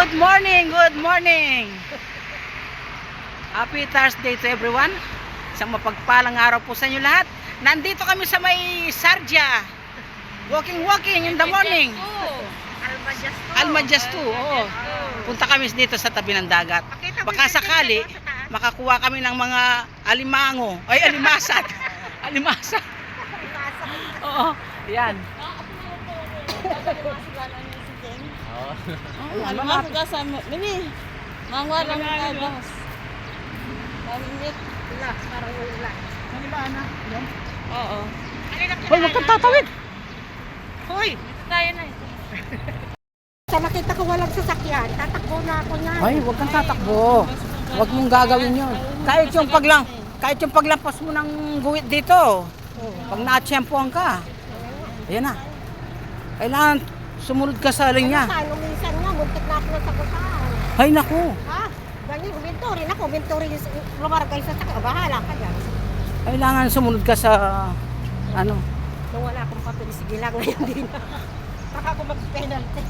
Good morning, good morning. Happy Thursday to everyone. Isang mapagpalang araw po sa inyo lahat. Nandito kami sa may Sarja. Walking in the morning. Almajastu. Oo. Punta kami dito sa tabi ng dagat. Baka sakali makakuha kami ng mga alimango. Ay, alimasat. Alimasat. Oo. Yan. Alimasat ka sa mini. Mangwa lang tabas. Maminit. Parang ulan. Ano ba, Ana? Yan? Oo. Hoy, huwag kang tatawid. Hoy! Tayo na. Sa nakita ko walang sasakyan, tatakbo na ako nga. Ay, huwag kang tatakbo. Huwag mong gagawin yun. Kahit yung paglampas mo ng guwit dito. Pag na-tsempohan ka. Ayan na. Kailangan sumunod ka sa linya. Ano minsan nga, muntik na ako sa kusahan. Ay, naku. Ha? Ganyan, huminturin ako, huminturin lumaragay sa sakya. Bahala ka dyan. Kailangan sumunod ka sa ano. Nung wala akong papel, sige lang ngayon din. Baka ako mag-penalty.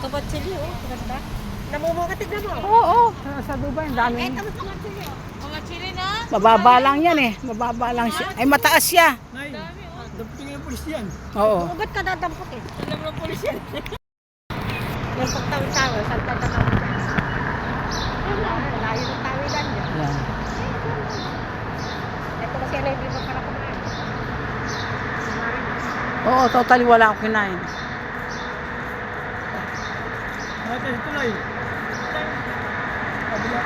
Kabat sili, oh. Ganda. Namumuka, tignan mo. Oo. Sa Dubai, ang dami. Tapos kabat sili, oh. Mga chili na. Mababa lang yan eh. Mababa lang siya. Ay, mataas siya. Dapating yung pulis yan. Oo. Ugat ka dadampot eh. Alam mo pulis yan. Yung pagtawi-tawi, saan ka dadampot? Layo ng tawilan niya. Yan. Ito kasi na hindi mo para kumain. Oo, totally wala akong kinain. Ate, tuloy. Kabila.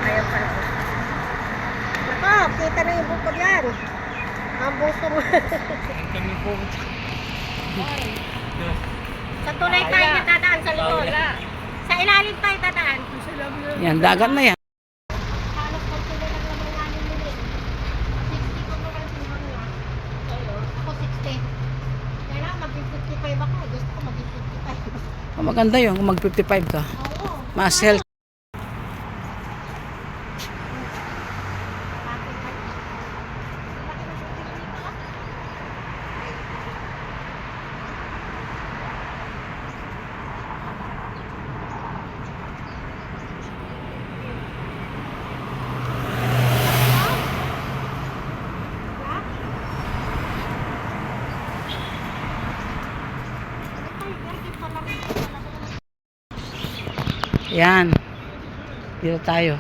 Ayaw pa rin. Nako, kita na yung bukod yan. Ang buso mo. Kami po. Sa tulay tayo dadaan sa likod. Sa ilalim tayo dadaan. Yan, dagat na yan. Halos pag sila lang naman namin nila. 60 ko naman sinunod niya. Ako 60. Kailangan mag-55 ako. Gusto ko mag-55. Maganda yun kung mag-55 ka. Oo. Mas health. Yan. Dito tayo.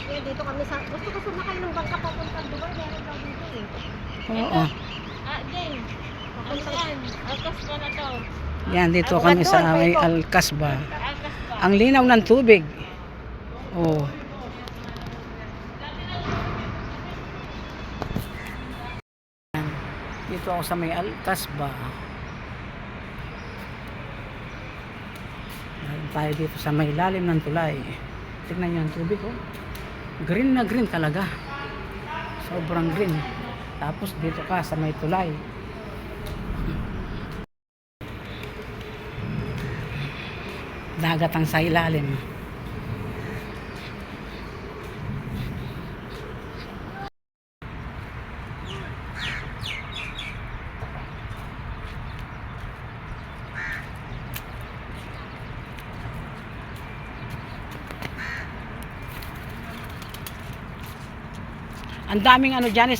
Kaya dito kami sa... Gusto ko sumakay ng bangka papuntang Dubai. Meron daw dito eh. Oo. Din. Ayan. Akas pa na to. Yan, dito kami sa may Al-Kasbah. Akas pa. Ang linaw ng tubig. Oh. Yan. Dito ako sa may Al-Kasbah. Meron tayo dito sa may lalim ng tulay. Tignan nyo ang tubig, oh. Green na green talaga. Sobrang green. Tapos dito ka sa may tulay. Dagat ang sa ilalim. Ang daming ano dyan,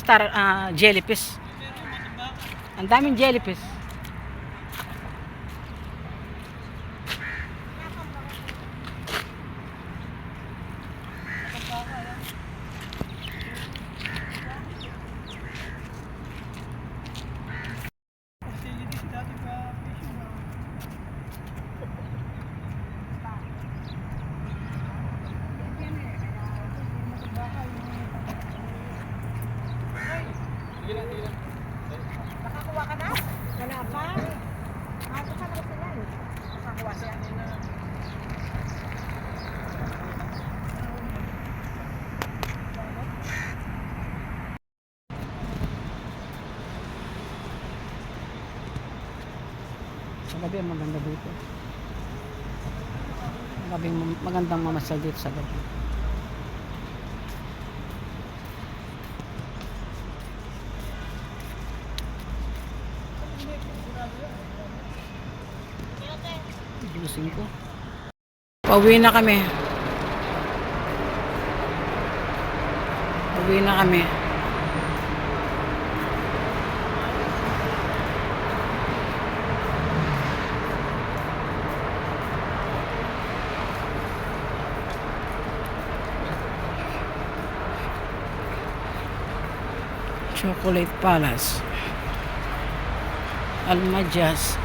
jellyfish. Ang daming jellyfish. Facilities dati pa fishing. Nakakuha ka na? Wala pa? Ako sa mga sila eh. Nakakuha siya. Sa gabi maganda dito. Magandang mamasyal dito sa gabi. Ayusin ko. Pauwi na kami. Pauwi na kami. Chocolate Palace. Almajas.